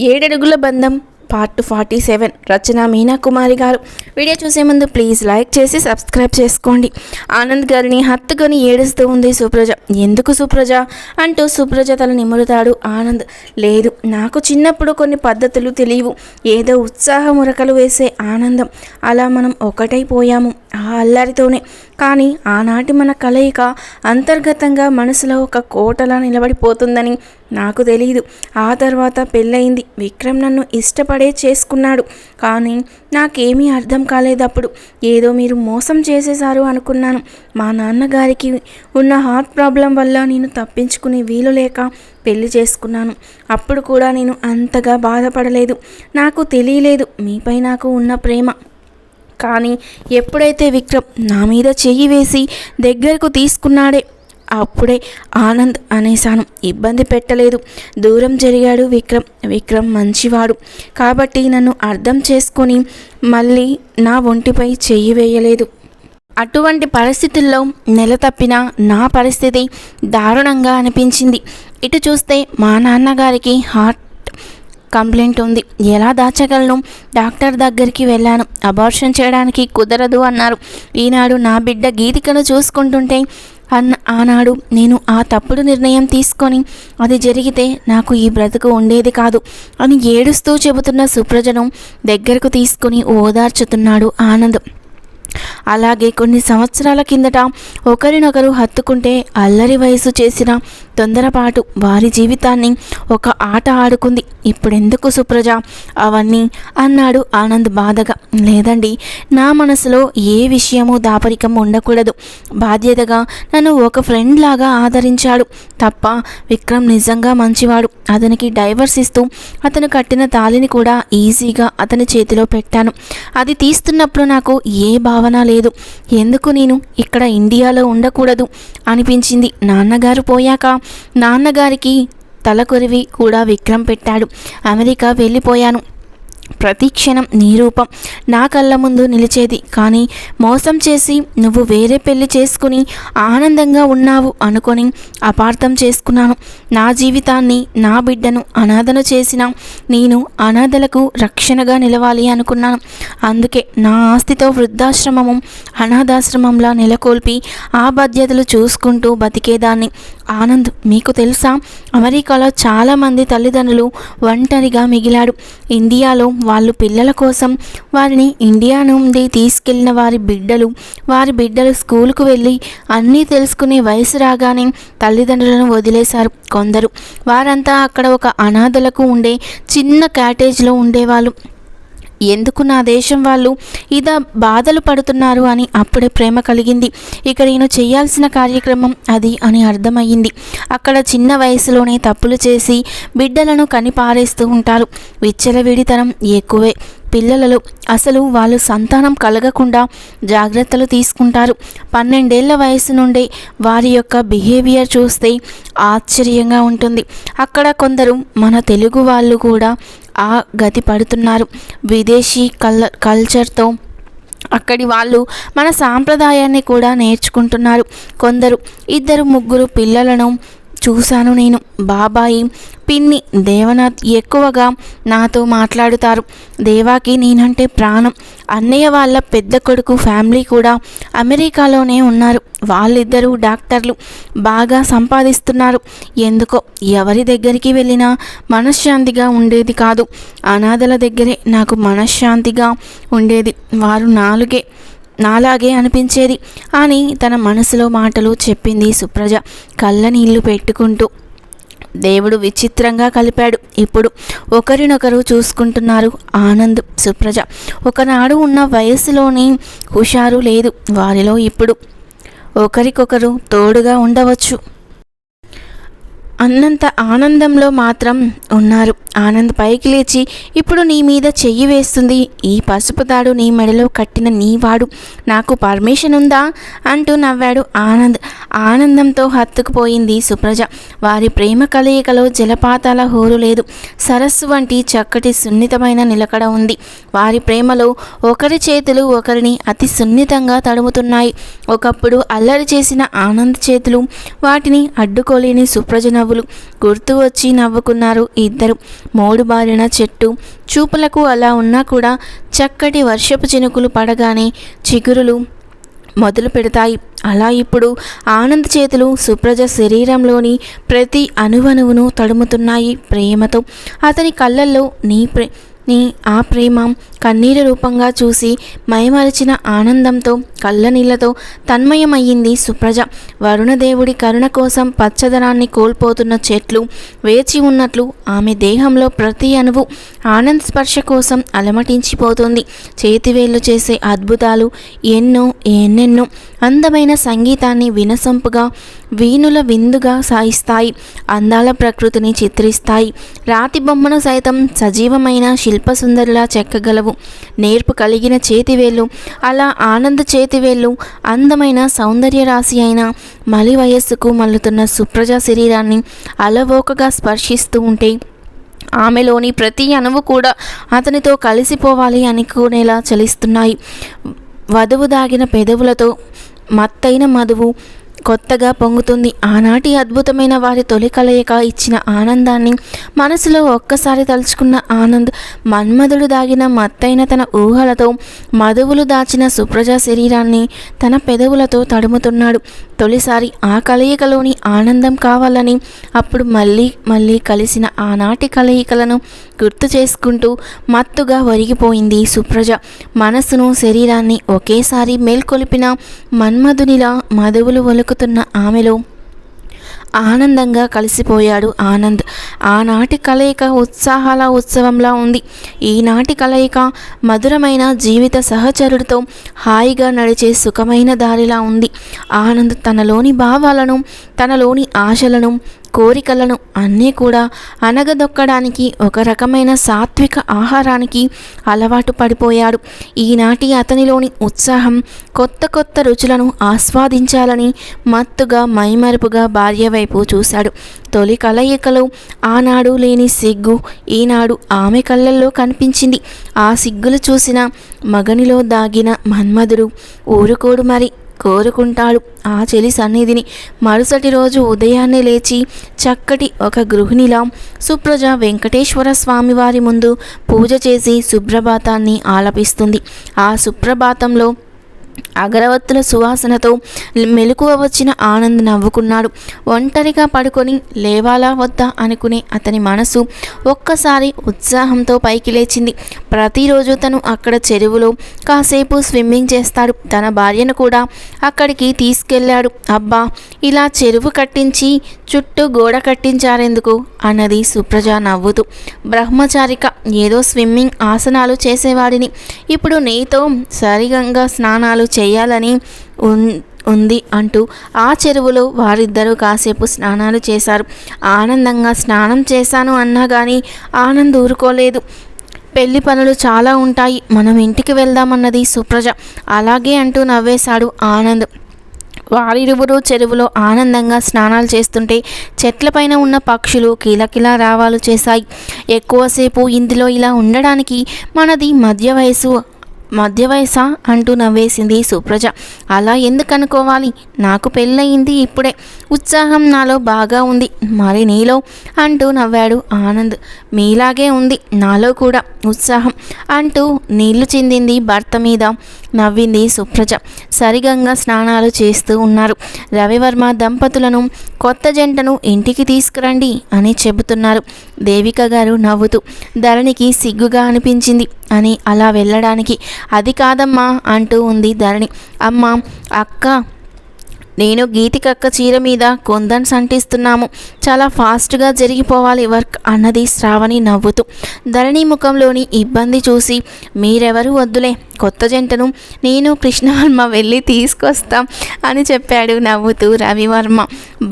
ఏడడుగుల బంధం పార్ట్ 47 రచన మీనా కుమారి గారు. వీడియో చూసే ముందు ప్లీజ్ లైక్ చేసి సబ్స్క్రైబ్ చేసుకోండి. ఆనంద్ గారిని హత్తుకొని ఏడుస్తూ ఉంది సుప్రజ. ఎందుకు సుప్రజ అంటూ సుప్రజ తల నిమురుతాడు ఆనంద్. లేదు, నాకు చిన్నప్పుడు కొన్ని పద్ధతులు తెలియవు. ఏదో ఉత్సాహ మురకలు వేసే ఆనందం. అలా మనం ఒకటైపోయాము ఆ అల్లరితోనే. కానీ ఆనాటి మన కలయిక అంతర్గతంగా మనసులో ఒక కోటలా నిలబడిపోతుందని నాకు తెలియదు. ఆ తర్వాత పెళ్ళయింది. విక్రమ్ నన్ను ఇష్టపడే చేసుకున్నాడు. కానీ నాకేమీ అర్థం కాలేదు అప్పుడు. ఏదో మీరు మోసం చేసేశారు అనుకున్నాను. మా నాన్నగారికి ఉన్న హార్ట్ ప్రాబ్లం వల్ల నేను తప్పించుకునే వీలు లేక పెళ్లి చేసుకున్నాను. అప్పుడు కూడా నేను అంతగా బాధపడలేదు. నాకు తెలియలేదు మీపై నాకు ఉన్న ప్రేమ. కానీ ఎప్పుడైతే విక్రమ్ నా మీద చెయ్యి వేసి దగ్గరకు తీసుకున్నాడే అప్పుడే ఆనంద్ అనేశాను. ఇబ్బంది పెట్టలేదు. దూరం జరిగాడు విక్రమ్. విక్రమ్ మంచివాడు కాబట్టి నన్ను అర్థం చేసుకొని మళ్ళీ నా ఒంటిపై చెయ్యి వేయలేదు. అటువంటి పరిస్థితుల్లో నెల తప్పిన నా పరిస్థితి దారుణంగా అనిపించింది. ఇటు చూస్తే మా నాన్నగారికి హార్ట్ కంప్లైంట్ ఉంది. ఎలా దాచగలను? డాక్టర్ దగ్గరికి వెళ్ళాను. అబార్షన్ చేయడానికి కుదరదు అన్నారు. ఈనాడు నా బిడ్డ గీతికను చూసుకుంటుంటే ఆనాడు నేను ఆ తప్పుడు నిర్ణయం తీసుకొని అది జరిగితే నాకు ఈ బ్రతుకు ఉండేది కాదు అని ఏడుస్తూ చెబుతున్న సుప్రజను దగ్గరకు తీసుకుని ఓదార్చుతున్నాడు ఆనంద్. అలాగే కొన్ని సంవత్సరాల కిందట ఒకరినొకరు హత్తుకుంటే అల్లరి వయసు చేసిన తొందరపాటు వారి జీవితాన్ని ఒక ఆట ఆడుకుంది. ఇప్పుడెందుకు సుప్రజ అవన్నీ అన్నాడు ఆనంద్ బాధగా. లేదండి, నా మనసులో ఏ విషయమూ దాపరికం ఉండకూడదు. బాధ్యతగా నన్ను ఒక ఫ్రెండ్ లాగా ఆదరించాడు తప్ప విక్రమ్ నిజంగా మంచివాడు. అతనికి డైవర్స్ ఇస్తూ అతను కట్టిన తాళిని కూడా ఈజీగా అతని చేతిలో పెట్టాను. అది తీస్తున్నప్పుడు నాకు ఏ భావన లేదు. ఎందుకు నేను ఇక్కడ ఇండియాలో ఉండకూడదు అనిపించింది. నాన్నగారు పోయాక నాన్నగారికి తలకొరివి కూడా విక్రమ్ పెట్టాడు. అమెరికా వెళ్ళిపోయాను. ప్రతి క్షణం నీ రూపం నా కళ్ళ ముందు నిలిచేది. కానీ మోసం చేసి నువ్వు వేరే పెళ్లి చేసుకుని ఆనందంగా ఉన్నావు అనుకొని అపార్థం చేసుకున్నాను. నా జీవితాన్ని నా బిడ్డను అనాథను చేసిన నేను అనాథలకు రక్షణగా నిలవాలి అనుకున్నాను. అందుకే నా ఆస్తితో వృద్ధాశ్రమము అనాథాశ్రమంలా నెలకొల్పి ఆ బాధ్యతలు చూసుకుంటూ బతికేదాన్ని. ఆనంద్, మీకు తెలుసా, అమెరికాలో చాలామంది తల్లిదండ్రులు ఒంటరిగా మిగిలాడు. ఇండియాలో వాళ్ళు పిల్లల కోసం వారిని ఇండియా నుండి తీసుకెళ్లిన వారి బిడ్డలు స్కూల్కు వెళ్ళి అన్నీ తెలుసుకునే వయసు రాగానే తల్లిదండ్రులను వదిలేశారు కొందరు. వారంతా అక్కడ ఒక అనాథలకు ఉండే చిన్న క్యాటేజ్లో ఉండేవాళ్ళు. ఎందుకు నా దేశం వాళ్ళు ఇదా బాధలు పడుతున్నారు అని అప్పుడే ప్రేమ కలిగింది. ఇక నేను చేయాల్సిన కార్యక్రమం అది అని అర్థమయ్యింది. అక్కడ చిన్న వయసులోనే తప్పులు చేసి బిడ్డలను కనిపారేస్తూ ఉంటారు. విచ్చలవిడితనం ఎక్కువే పిల్లలలో. అసలు వాళ్ళు సంతానం కలగకుండా జాగ్రత్తలు తీసుకుంటారు. 12 ఏళ్ల వయసు నుండే వారి యొక్క బిహేవియర్ చూస్తే ఆశ్చర్యంగా ఉంటుంది. అక్కడ కొందరు మన తెలుగు వాళ్ళు కూడా ఆ గతి పడుతున్నారు. విదేశీ కల్చర్తో అక్కడి వాళ్ళు మన సాంప్రదాయాన్ని కూడా నేర్చుకుంటున్నారు. కొందరు 2-3 పిల్లలను చూశాను నేను. బాబాయి, పిన్ని దేవనాథ్ ఎక్కువగా నాతో మాట్లాడుతారు. దేవాకి నేనంటే ప్రాణం. అన్నయ్య వాళ్ళ పెద్ద కొడుకు ఫ్యామిలీ కూడా అమెరికాలోనే ఉన్నారు. వాళ్ళిద్దరూ డాక్టర్లు, బాగా సంపాదిస్తున్నారు. ఎందుకో ఎవరి దగ్గరికి వెళ్ళినా మనశ్శాంతిగా ఉండేది కాదు. అనాథల దగ్గరే నాకు మనశ్శాంతిగా ఉండేది. వారు నాలాగే అనిపించేది అని తన మనసులో మాటలు చెప్పింది సుప్రజ కళ్ళ నీళ్లు పెట్టుకుంటూ. దేవుడు విచిత్రంగా కలిపాడు. ఇప్పుడు ఒకరినొకరు చూసుకుంటున్నారు ఆనంద్, సుప్రజ. ఒకనాడు ఉన్న వయసులోని హుషారు లేదు వారిలో. ఇప్పుడు ఒకరికొకరు తోడుగా ఉండవచ్చు అన్నంత ఆనందంలో మాత్రం ఉన్నారు. ఆనంద్ పైకి లేచి, ఇప్పుడు నీ మీద చెయ్యి వేస్తుంది ఈ పసుపు తాడు నీ మెడలో కట్టిన నీవాడు, నాకు పర్మిషన్ ఉందా అంటూ నవ్వాడు ఆనంద్. ఆనందంతో హత్తుకుపోయింది సుప్రజ. వారి ప్రేమ కలయికలో జలపాతాల హోరు లేదు. సరస్సు వంటి చక్కటి సున్నితమైన నిలకడ ఉంది. వారి ప్రేమలో ఒకరి చేతులు ఒకరిని అతి సున్నితంగా తడుముతున్నాయి. ఒకప్పుడు అల్లరి చేసిన ఆనంద్ చేతులు వాటిని అడ్డుకోలేని సుప్రజ నవ్వు నవ్వులు గుర్తు వచ్చి నవ్వుకున్నారు ఇద్దరు. మోడుబారిన చెట్టు చూపులకు అలా ఉన్నా కూడా చక్కటి వర్షపు చినుకులు పడగానే చిగురులు మొదలు పెడతాయి. అలా ఇప్పుడు ఆనంద్ చేతులు సుప్రజ శరీరంలోని ప్రతి అణువణువును తడుముతున్నాయి ప్రేమతో. అతని కళ్ళల్లో ఆ ప్రేమ కన్నీరు రూపంగా చూసి మైమరిచిన ఆనందంతో కళ్ళనీళ్లతో తన్మయమయ్యింది సుప్రజ. వరుణదేవుడి కరుణ కోసం పచ్చదనాన్ని కోల్పోతున్న చెట్లు వేచి ఉన్నట్లు ఆమె దేహంలో ప్రతి అణువు ఆనంద్ స్పర్శ కోసం అలమటించిపోతుంది. చేతివేళ్లు చేసే అద్భుతాలు ఎన్నెన్నో అందమైన సంగీతాన్ని వినసొంపుగా వీణుల విందుగా సాయిస్తాయి. అందాల ప్రకృతిని చిత్రిస్తాయి. రాతి బొమ్మను సైతం సజీవమైన శిల్పసుందరిలా చెక్కగలవు నేర్పు కలిగిన చేతివేళ్ళు. అలా ఆనంద్ చేతివేళ్ళు అందమైన సౌందర్య రాశి అయిన మలి వయస్సుకు మల్లుతున్న సుప్రజ శరీరాన్ని అలవోకగా స్పర్శిస్తూ ఉంటే ఆమెలోని ప్రతి అణువు కూడా అతనితో కలిసిపోవాలి అనుకునేలా చలిస్తున్నాయి. వధువు దాగిన పెదవులతో మత్తైన మధువు కొత్తగా పొంగుతుంది. ఆనాటి అద్భుతమైన వారి తొలి కలయిక ఇచ్చిన ఆనందాన్ని మనసులో ఒక్కసారి తలుచుకున్న ఆనంద్ మన్మధుడు దాగిన మత్తైన తన ఊహలతో మధువులు దాచిన సుప్రజ శరీరాన్ని తన పెదవులతో తడుముతున్నాడు. తొలిసారి ఆ కలయికలోని ఆనందం కావాలని అప్పుడు మళ్ళీ కలిసిన ఆనాటి కలయికలను గుర్తు చేసుకుంటూ మత్తుగా ఒరిగిపోయింది సుప్రజ. మనసును శరీరాన్ని ఒకేసారి మేల్కొలిపిన మన్మధునిలా మధువులు ఒలుకుతున్న ఆమెలో ఆనందంగా కలిసిపోయాడు ఆనంద్. ఆనాటి కలయిక ఉత్సాహాల ఉత్సవంలా ఉంది. ఈనాటి కలయిక మధురమైన జీవిత సహచరుడితో హాయిగా నడిచే సుఖమైన దారిలా ఉంది. ఆనంద్ తనలోని భావాలను, తనలోని ఆశలను, కోరికలను అన్నీ కూడా అనగదొక్కడానికి ఒక రకమైన సాత్విక ఆహారానికి అలవాటు పడిపోయాడు. ఈనాటి అతనిలోని ఉత్సాహం కొత్త రుచులను ఆస్వాదించాలని మత్తుగా మైమరుపుగా భార్య వైపు చూశాడు. తొలి కలయికలో ఆనాడు లేని సిగ్గు ఈనాడు ఆమె కళ్ళల్లో కనిపించింది. ఆ సిగ్గులు చూసిన మగనిలో దాగిన మన్మధుడు ఊరుకోడు మరి, కోరుకుంటాడు ఆ చెలి సన్నిధిని. మరుసటి రోజు ఉదయాన్నే లేచి చక్కటి ఒక గృహిణిలా సుప్రజ వెంకటేశ్వర స్వామివారి ముందు పూజ చేసి సుప్రభాతాన్ని ఆలపిస్తుంది. ఆ సుప్రభాతంలో అగరవత్తుల సువాసనతో మెలకువ వచ్చిన ఆనంద్ నవ్వుకున్నాడు. ఒంటరిగా పడుకొని లేవాలా వద్దా అనుకునే అతని మనసు ఒక్కసారి ఉత్సాహంతో పైకి లేచింది. ప్రతిరోజు తను అక్కడ చెరువులో కాసేపు స్విమ్మింగ్ చేస్తాడు. తన భార్యను కూడా అక్కడికి తీసుకెళ్ళాడు. అబ్బా, ఇలా చెరువు కట్టించి చుట్టూ గోడ కట్టించారెందుకు అన్నది సుప్రజ నవ్వుతూ. బ్రహ్మచారిక ఏదో స్విమ్మింగ్ ఆసనాలు చేసేవాడిని, ఇప్పుడు నీతో సరిగంగా స్నానాలు చేయాలని ఉంది అంటూ ఆ చెరువులో వారిద్దరూ కాసేపు స్నానాలు చేశారు. ఆనందంగా స్నానం చేశాను అన్నా కానీ ఆనంద్ ఊరుకోలేదు. పెళ్లి పనులు చాలా ఉంటాయి, మనం ఇంటికి వెళ్దామన్నది సుప్రజ. అలాగే అంటూ నవ్వేశాడు ఆనంద్. వారిరువురు చెరువులో ఆనందంగా స్నానాలు చేస్తుంటే చెట్లపైన ఉన్న పక్షులు కిలకిలా రావాలు చేశాయి. ఎక్కువసేపు ఇందులో ఇలా ఉండడానికి మనది మధ్య వయసా అంటూ నవ్వేసింది సుప్రజ. అలా ఎందుకు అనుకోవాలి, నాకు పెళ్ళయింది ఇప్పుడే, ఉత్సాహం నాలో బాగా ఉంది, మరి నీలో అంటూ నవ్వాడు ఆనంద్. మీలాగే ఉంది నాలో కూడా ఉత్సాహం అంటూ నీళ్లు చిందింది భర్త మీద. నవ్వింది సుప్రజ. సరిగంగా స్నానాలు చేస్తూ ఉన్నారు. రవివర్మ దంపతులను కొత్త జంటను ఇంటికి తీసుకురండి అని చెబుతున్నారు. దేవిక గారు నవ్వుతూ ధరణికి సిగ్గుగా అనిపించింది అని అలా వెళ్ళడానికి. అది కాదమ్మా అంటూ ఉంది ధరణి. అమ్మ, అక్క, నేను గీతికక్క చీర మీద కొందన్స్ అంటిస్తున్నాము, చాలా ఫాస్ట్గా జరిగిపోవాలి వర్క్ అన్నది శ్రావణి నవ్వుతూ. ధరణి ముఖంలోని ఇబ్బంది చూసి మీరెవరూ వద్దులే, కొత్త జంటను నేను కృష్ణవర్మ వెళ్ళి తీసుకొస్తాం అని చెప్పాడు నవ్వుతూ రవివర్మ.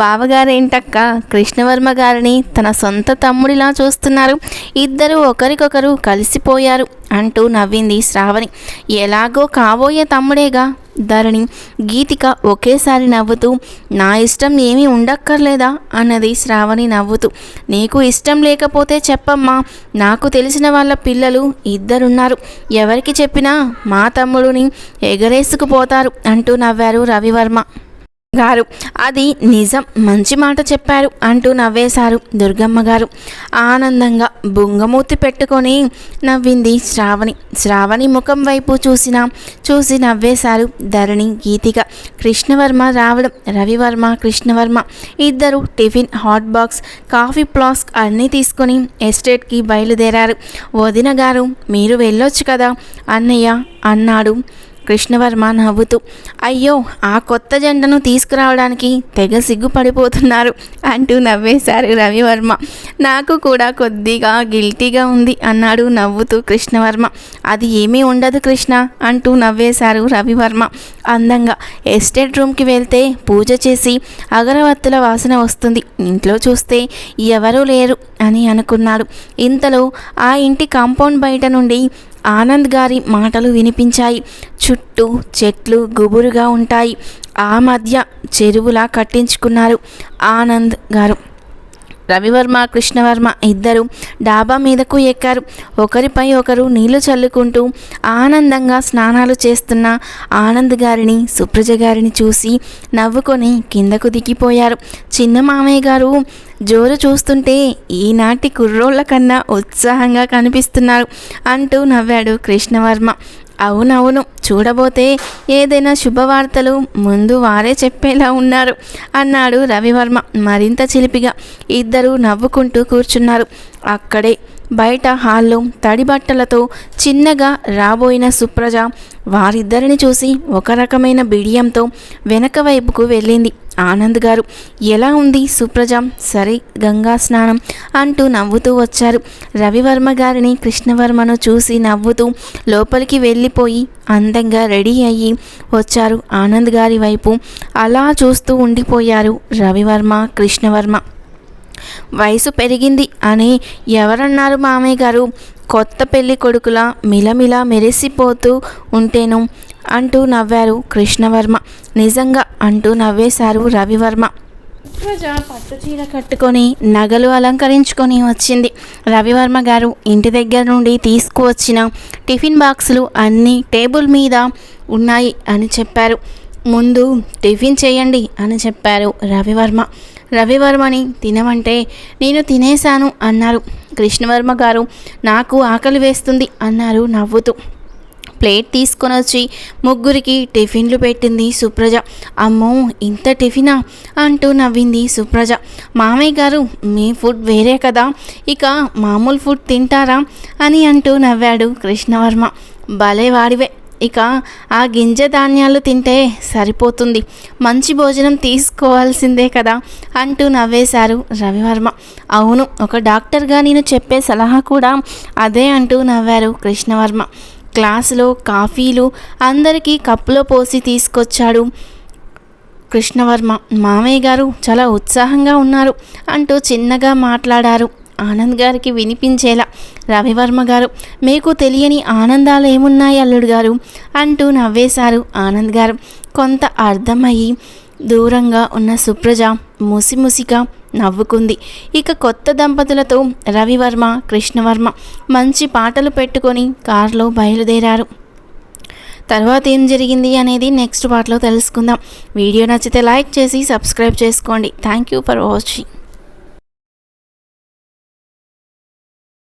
బావగారేంటక్క కృష్ణవర్మ గారిని తన సొంత తమ్ముడిలా చూస్తున్నారు, ఇద్దరు ఒకరికొకరు కలిసిపోయారు అంటూ నవ్వింది శ్రావణి. ఎలాగో కాబోయే తమ్ముడేగా. ధరణి, గీతిక ఒకేసారి నవ్వుతూ నా ఇష్టం ఏమీ ఉండక్కర్లేదా అన్నది శ్రావణి నవ్వుతూ. నీకు ఇష్టం లేకపోతే చెప్పమ్మా, నాకు తెలిసిన వాళ్ళ పిల్లలు ఇద్దరున్నారు, ఎవరికి చెప్పినా మా తమ్ముడిని ఎగరేసుకుపోతారు అంటూ నవ్వారు రవివర్మ. గారు అది నిజం, మంచి మాట చెప్పారు అంటూ నవ్వేశారు దుర్గమ్మ గారు. ఆనందంగా బుంగమూతి పెట్టుకొని నవ్వింది శ్రావణి ముఖం వైపు చూసి నవ్వేశారు ధరణి, గీతిక. కృష్ణవర్మ రావడం, రవివర్మ, కృష్ణవర్మ ఇద్దరు tiffin, hot box, coffee flask అన్నీ తీసుకొని ఎస్టేట్కి బయలుదేరారు. వదిన గారు మీరు వెళ్ళొచ్చు కదా అన్నయ్య అన్నాడు కృష్ణవర్మ నవ్వుతూ. అయ్యో, ఆ కొత్త జంటను తీసుకురావడానికి తెగ సిగ్గుపడిపోతున్నారు అంటూ నవ్వేశారు రవివర్మ. నాకు కూడా కొద్దిగా గిల్టీగా ఉంది అన్నాడు నవ్వుతూ కృష్ణవర్మ. అది ఏమీ ఉండదు కృష్ణ అంటూ నవ్వేశారు రవివర్మ అందంగా. ఎస్టేట్ రూమ్కి వెళ్తే పూజ చేసి అగరవత్తుల వాసన వస్తుంది, ఇంట్లో చూస్తే ఎవరూ లేరు అని అనుకున్నాడు. ఇంతలో ఆ ఇంటి కాంపౌండ్ బయట నుండి ఆనంద్ గారి మాటలు వినిపించాయి. చుట్టూ చెట్లు గుబురుగా ఉంటాయి. ఆ మధ్య చెరువులా కట్టించుకున్నారు ఆనంద్ గారు. రవివర్మ, కృష్ణవర్మ ఇద్దరు డాబా మీదకు ఎక్కారు. ఒకరిపై ఒకరు నీళ్లు చల్లుకుంటూ ఆనందంగా స్నానాలు చేస్తున్న ఆనంద్ గారిని, సుప్రజ గారిని చూసి నవ్వుకొని కిందకు దిగిపోయారు. చిన్న మామయ్య గారు జోరు చూస్తుంటే ఈనాటి కుర్రోళ్ళ కన్నా ఉత్సాహంగా కనిపిస్తున్నారు అంటూ నవ్వాడు కృష్ణవర్మ. అవునవును, చూడబోతే ఏదైనా శుభవార్తలు ముందు వారే చెప్పేలా ఉన్నారు అన్నాడు రవివర్మ మరింత చిలిపిగా. ఇద్దరూ నవ్వుకుంటూ కూర్చున్నారు. అక్కడే బయట హాల్లో తడి బట్టలతో చిన్నగా రాబోయిన సుప్రజ వారిద్దరిని చూసి ఒక రకమైన బిడియంతో వెనక వైపుకు వెళ్ళింది. ఆనంద్ గారు ఎలా ఉంది సుప్రజ, సరే గంగా స్నానం అంటూ నవ్వుతూ వచ్చారు. రవివర్మ గారిని, కృష్ణవర్మను చూసి నవ్వుతూ లోపలికి వెళ్ళిపోయి అందంగా రెడీ అయ్యి వచ్చారు ఆనంద్ గారి వైపు. అలా చూస్తూ ఉండిపోయారు రవివర్మ, కృష్ణవర్మ. వయసు పెరిగింది అని ఎవరన్నారు మామయ్య గారు, కొత్త పెళ్లి కొడుకులా మిలమిలా మెరిసిపోతూ ఉంటేను అంటూ నవ్వారు కృష్ణవర్మ. నిజంగా అంటూ నవ్వేశారు రవివర్మ. సుప్రజ పట్టు చీర కట్టుకొని నగలు అలంకరించుకొని వచ్చింది. రవివర్మ గారు ఇంటి దగ్గర నుండి తీసుకువచ్చిన టిఫిన్ బాక్సులు అన్నీ టేబుల్ మీద ఉన్నాయి అని చెప్పారు. ముందు టిఫిన్ చేయండి అని చెప్పారు రవివర్మని తినమంటే నేను తినేశాను అన్నారు. కృష్ణవర్మ గారు నాకు ఆకలి వేస్తుంది అన్నారు నవ్వుతూ. ప్లేట్ తీసుకొని వచ్చి ముగ్గురికి టిఫిన్లు పెట్టింది సుప్రజ. అమ్మో, ఇంత టిఫినా అంటూ నవ్వింది సుప్రజ. మామయ్య గారు మీ ఫుడ్ వేరే కదా, ఇక మామూలు ఫుడ్ తింటారా అని అంటూ నవ్వాడు కృష్ణవర్మ. భలే వాడివే, ఇక ఆ గింజ ధాన్యాలు తింటే సరిపోతుంది, మంచి భోజనం తీసుకోవాల్సిందే కదా అంటూ నవ్వేశారు రవివర్మ. అవును, ఒక డాక్టర్గా నేను చెప్పే సలహా కూడా అదే అంటూ నవ్వారు కృష్ణవర్మ. క్లాసులో కాఫీలు అందరికీ కప్పులో పోసి తీసుకొచ్చాడు కృష్ణవర్మ. మామయ్య గారు చాలా ఉత్సాహంగా ఉన్నారు అంటూ చిన్నగా మాట్లాడారు ఆనంద్ గారికి వినిపించేలా. రవివర్మ గారు మీకు తెలియని ఆనందాలు ఏమున్నాయి అల్లుడు గారు అంటూ నవ్వేశారు ఆనంద్ గారు. కొంత అర్థమయ్యి దూరంగా ఉన్న సుప్రజ ముసిముసిగా నవ్వుకుంది. ఇక కొత్త దంపతులతో రవివర్మ, కృష్ణవర్మ మంచి పాటలు పెట్టుకొని కారులో బయలుదేరారు. తర్వాత ఏం జరిగింది అనేది నెక్స్ట్ పార్ట్లో తెలుసుకుందాం. వీడియో నచ్చితే లైక్ చేసి సబ్స్క్రైబ్ చేసుకోండి. Thank you for watching.